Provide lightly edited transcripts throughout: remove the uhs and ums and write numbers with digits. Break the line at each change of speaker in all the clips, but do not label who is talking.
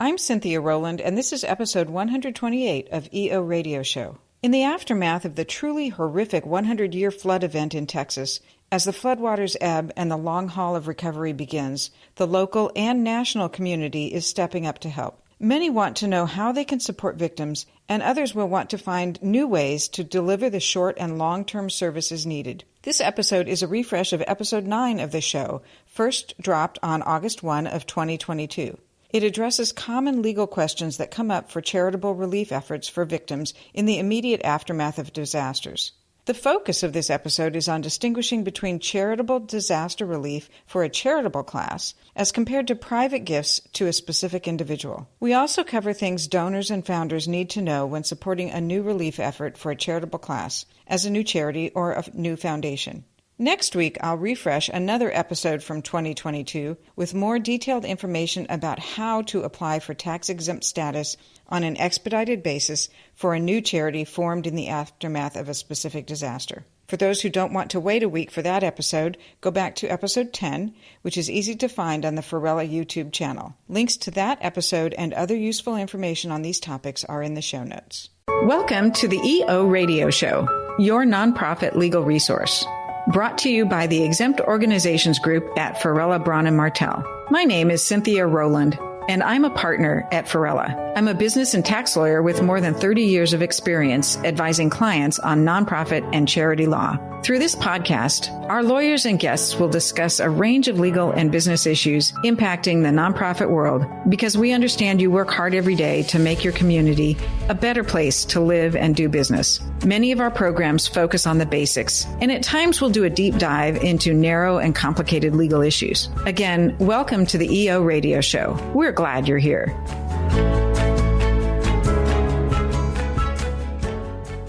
I'm Cynthia Rowland, and this is episode 128 of EO Radio Show. In the aftermath of the truly horrific 100-year flood event in Texas, as the floodwaters ebb and the long haul of recovery begins, the local and national community is stepping up to help. Many want to know how they can support victims, and others will want to find new ways to deliver the short and long-term services needed. This episode is a refresh of episode 9 of the show, first dropped on August 1 of 2022. It addresses common legal questions that come up for charitable relief efforts for victims in the immediate aftermath of disasters. The focus of this episode is on distinguishing between charitable disaster relief for a charitable class as compared to private gifts to a specific individual. We also cover things donors and founders need to know when supporting a new relief effort for a charitable class, as a new charity or a new foundation. Next week, I'll refresh another episode from 2022 with more detailed information about how to apply for tax-exempt status on an expedited basis for a new charity formed in the aftermath of a specific disaster. For those who don't want to wait a week for that episode, go back to episode 10, which is easy to find on the Farella YouTube channel. Links to that episode and other useful information on these topics are in the show notes. Welcome to the EO Radio Show, your nonprofit legal resource. Brought to you by the Exempt Organizations Group at Farella, Braun & Martel. My name is Cynthia Rowland, and I'm a partner at Farella. I'm a business and tax lawyer with more than 30 years of experience advising clients on nonprofit and charity law. Through this podcast, our lawyers and guests will discuss a range of legal and business issues impacting the nonprofit world because we understand you work hard every day to make your community a better place to live and do business. Many of our programs focus on the basics, and at times we'll do a deep dive into narrow and complicated legal issues. Again, welcome to the EO Radio Show. We're glad you're here.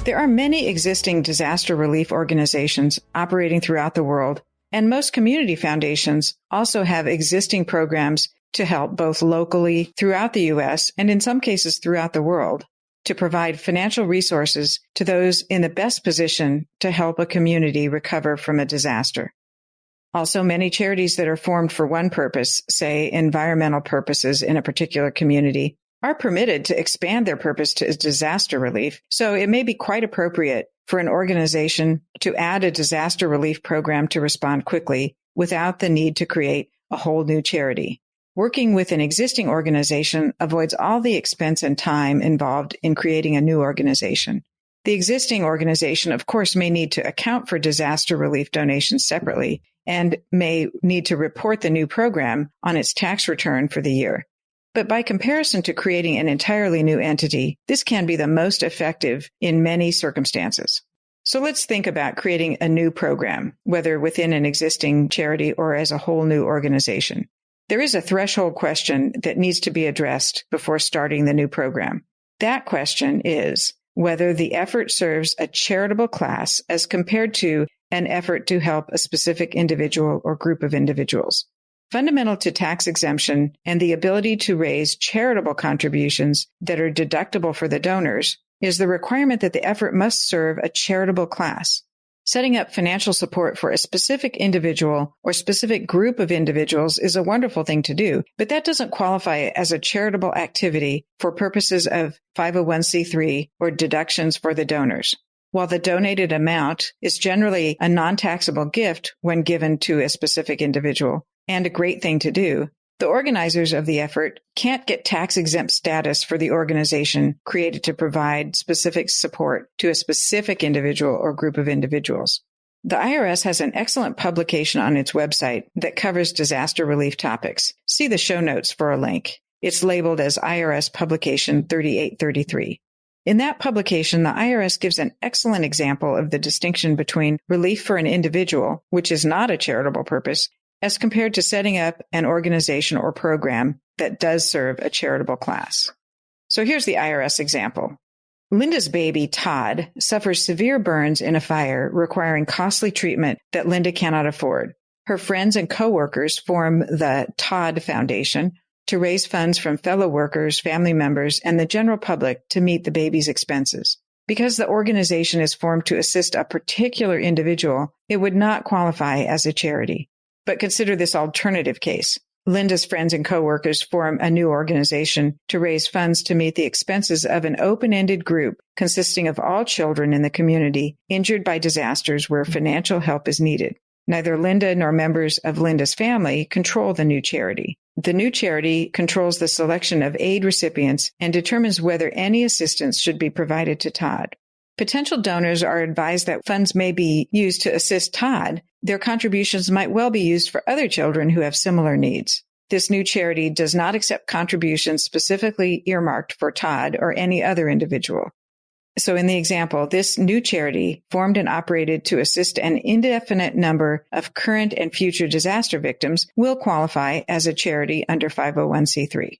There are many existing disaster relief organizations operating throughout the world, and most community foundations also have existing programs to help both locally throughout the U.S. and in some cases throughout the world to provide financial resources to those in the best position to help a community recover from a disaster. Also, many charities that are formed for one purpose, say environmental purposes in a particular community, are permitted to expand their purpose to disaster relief, so it may be quite appropriate for an organization to add a disaster relief program to respond quickly without the need to create a whole new charity. Working with an existing organization avoids all the expense and time involved in creating a new organization. The existing organization, of course, may need to account for disaster relief donations separately and may need to report the new program on its tax return for the year. But by comparison to creating an entirely new entity, this can be the most effective in many circumstances. So let's think about creating a new program, whether within an existing charity or as a whole new organization. There is a threshold question that needs to be addressed before starting the new program. That question is whether the effort serves a charitable class as compared to an effort to help a specific individual or group of individuals. Fundamental to tax exemption and the ability to raise charitable contributions that are deductible for the donors is the requirement that the effort must serve a charitable class. Setting up financial support for a specific individual or specific group of individuals is a wonderful thing to do, but that doesn't qualify as a charitable activity for purposes of 501c3 or deductions for the donors. While the donated amount is generally a non-taxable gift when given to a specific individual, and a great thing to do, the organizers of the effort can't get tax-exempt status for the organization created to provide specific support to a specific individual or group of individuals. The IRS has an excellent publication on its website that covers disaster relief topics. See the show notes for a link. It's labeled as IRS Publication 3833. In that publication, the IRS gives an excellent example of the distinction between relief for an individual, which is not a charitable purpose, as compared to setting up an organization or program that does serve a charitable class. So here's the IRS example. Linda's baby, Todd, suffers severe burns in a fire requiring costly treatment that Linda cannot afford. Her friends and coworkers form the Todd Foundation to raise funds from fellow workers, family members, and the general public to meet the baby's expenses. Because the organization is formed to assist a particular individual, it would not qualify as a charity. But consider this alternative case. Linda's friends and coworkers form a new organization to raise funds to meet the expenses of an open-ended group consisting of all children in the community injured by disasters where financial help is needed. Neither Linda nor members of Linda's family control the new charity. The new charity controls the selection of aid recipients and determines whether any assistance should be provided to Todd. Potential donors are advised that funds may be used to assist Todd. Their contributions might well be used for other children who have similar needs. This new charity does not accept contributions specifically earmarked for Todd or any other individual. So in the example, this new charity formed and operated to assist an indefinite number of current and future disaster victims will qualify as a charity under 501c3.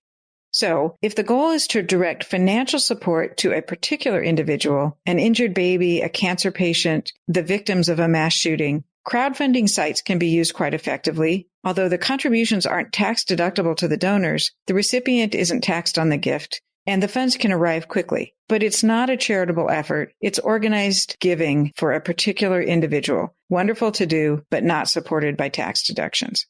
So, if the goal is to direct financial support to a particular individual, an injured baby, a cancer patient, the victims of a mass shooting, crowdfunding sites can be used quite effectively. Although the contributions aren't tax deductible to the donors, the recipient isn't taxed on the gift, and the funds can arrive quickly. But it's not a charitable effort. It's organized giving for a particular individual. Wonderful to do, but not supported by tax deductions.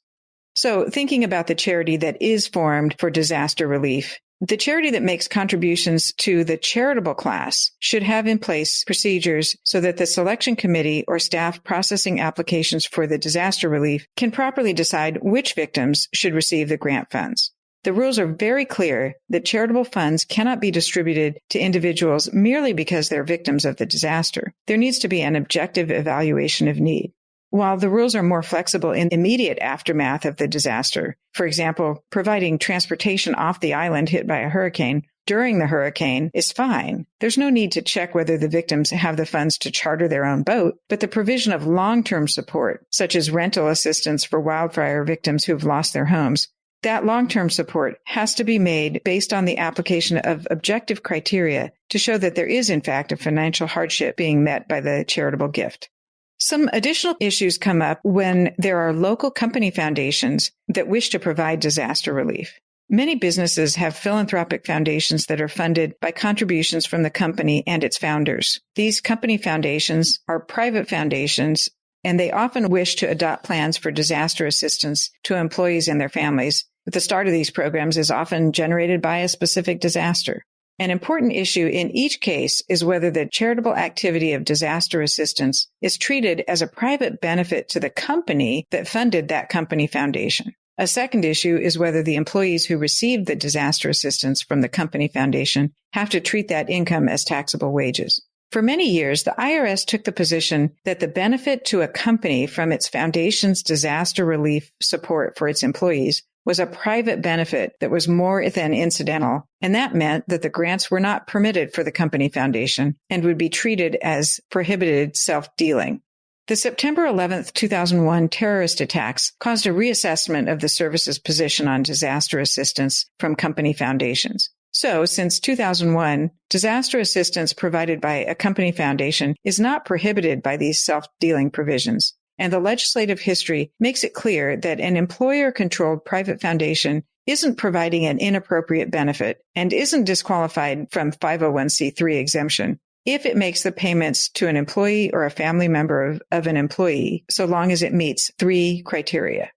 So thinking about the charity that is formed for disaster relief, the charity that makes contributions to the charitable class should have in place procedures so that the selection committee or staff processing applications for the disaster relief can properly decide which victims should receive the grant funds. The rules are very clear that charitable funds cannot be distributed to individuals merely because they're victims of the disaster. There needs to be an objective evaluation of need. While the rules are more flexible in the immediate aftermath of the disaster, for example, providing transportation off the island hit by a hurricane during the hurricane is fine. There's no need to check whether the victims have the funds to charter their own boat, but the provision of long-term support, such as rental assistance for wildfire victims who've lost their homes, that long-term support has to be made based on the application of objective criteria to show that there is, in fact, a financial hardship being met by the charitable gift. Some additional issues come up when there are local company foundations that wish to provide disaster relief. Many businesses have philanthropic foundations that are funded by contributions from the company and its founders. These company foundations are private foundations, and they often wish to adopt plans for disaster assistance to employees and their families. The start of these programs is often generated by a specific disaster. An important issue in each case is whether the charitable activity of disaster assistance is treated as a private benefit to the company that funded that company foundation. A second issue is whether the employees who received the disaster assistance from the company foundation have to treat that income as taxable wages. For many years, the IRS took the position that the benefit to a company from its foundation's disaster relief support for its employees was a private benefit that was more than incidental, and that meant that the grants were not permitted for the company foundation and would be treated as prohibited self-dealing. The September 11, 2001 terrorist attacks caused a reassessment of the service's position on disaster assistance from company foundations. So, since 2001, disaster assistance provided by a company foundation is not prohibited by these self-dealing provisions. And the legislative history makes it clear that an employer-controlled private foundation isn't providing an inappropriate benefit and isn't disqualified from 501c3 exemption if it makes the payments to an employee or a family member of an employee, so long as it meets 3 criteria.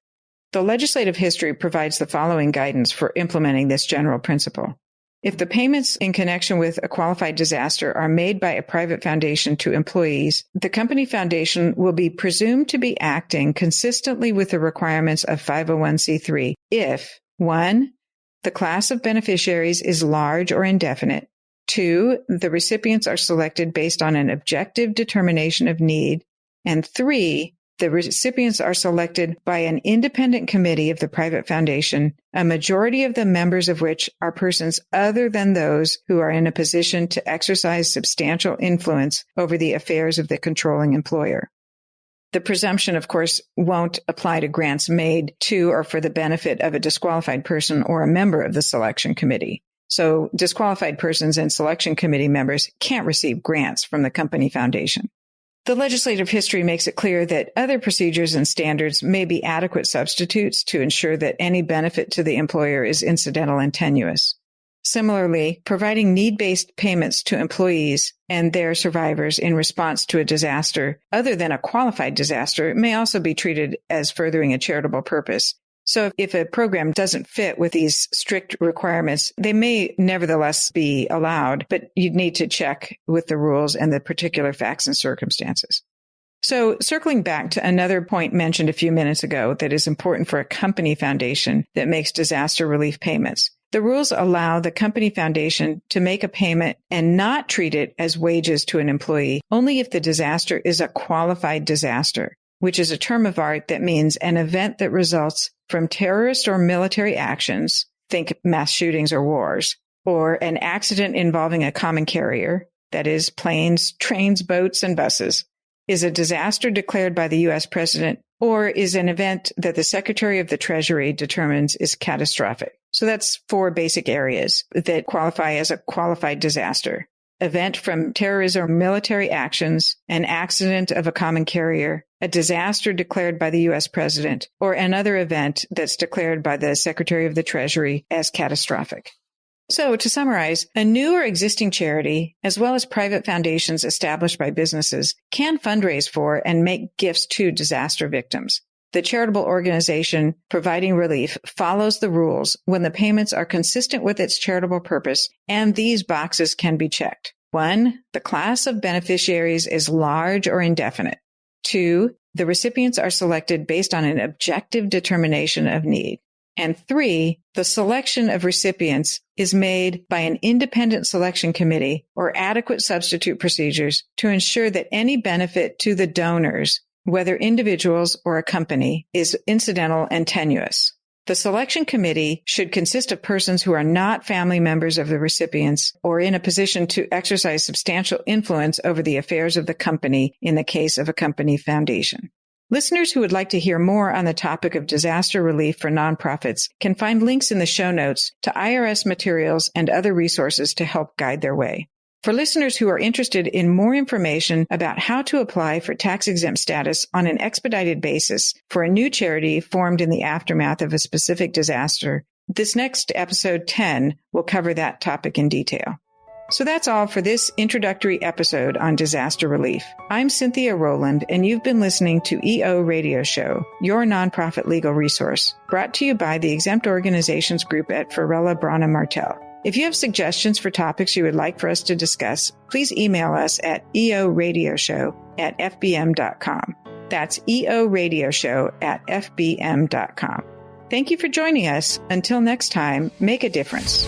The legislative history provides the following guidance for implementing this general principle. If the payments in connection with a qualified disaster are made by a private foundation to employees, the company foundation will be presumed to be acting consistently with the requirements of 501c3 if 1. The class of beneficiaries is large or indefinite, 2. The recipients are selected based on an objective determination of need, and 3. The recipients are selected by an independent committee of the private foundation, a majority of the members of which are persons other than those who are in a position to exercise substantial influence over the affairs of the controlling employer. The presumption, of course, won't apply to grants made to or for the benefit of a disqualified person or a member of the selection committee. So disqualified persons and selection committee members can't receive grants from the company foundation. The legislative history makes it clear that other procedures and standards may be adequate substitutes to ensure that any benefit to the employer is incidental and tenuous. Similarly, providing need-based payments to employees and their survivors in response to a disaster other than a qualified disaster may also be treated as furthering a charitable purpose. So if a program doesn't fit with these strict requirements, they may nevertheless be allowed, but you'd need to check with the rules and the particular facts and circumstances. So circling back to another point mentioned a few minutes ago that is important for a company foundation that makes disaster relief payments. The rules allow the company foundation to make a payment and not treat it as wages to an employee only if the disaster is a qualified disaster, which is a term of art that means an event that results from terrorist or military actions, think mass shootings or wars, or an accident involving a common carrier, that is planes, trains, boats, and buses, is a disaster declared by the U.S. President, or is an event that the Secretary of the Treasury determines is catastrophic. So that's 4 basic areas that qualify as a qualified disaster. Event from terrorism or military actions, an accident of a common carrier, a disaster declared by the U.S. President, or another event that's declared by the Secretary of the Treasury as catastrophic. So to summarize, a new or existing charity, as well as private foundations established by businesses, can fundraise for and make gifts to disaster victims. The charitable organization providing relief follows the rules when the payments are consistent with its charitable purpose, and these boxes can be checked. 1, the class of beneficiaries is large or indefinite. 2, the recipients are selected based on an objective determination of need. And 3, the selection of recipients is made by an independent selection committee or adequate substitute procedures to ensure that any benefit to the donors, whether individuals or a company, is incidental and tenuous. The selection committee should consist of persons who are not family members of the recipients or in a position to exercise substantial influence over the affairs of the company in the case of a company foundation. Listeners who would like to hear more on the topic of disaster relief for nonprofits can find links in the show notes to IRS materials and other resources to help guide their way. For listeners who are interested in more information about how to apply for tax-exempt status on an expedited basis for a new charity formed in the aftermath of a specific disaster, this next episode 10 will cover that topic in detail. So that's all for this introductory episode on disaster relief. I'm Cynthia Rowland, and you've been listening to EO Radio Show, your nonprofit legal resource, brought to you by the Exempt Organizations Group at Farella, Braun & Martel. If you have suggestions for topics you would like for us to discuss, please email us at eoradioshow@fbm.com. That's eoradioshow@fbm.com. Thank you for joining us. Until next time, make a difference.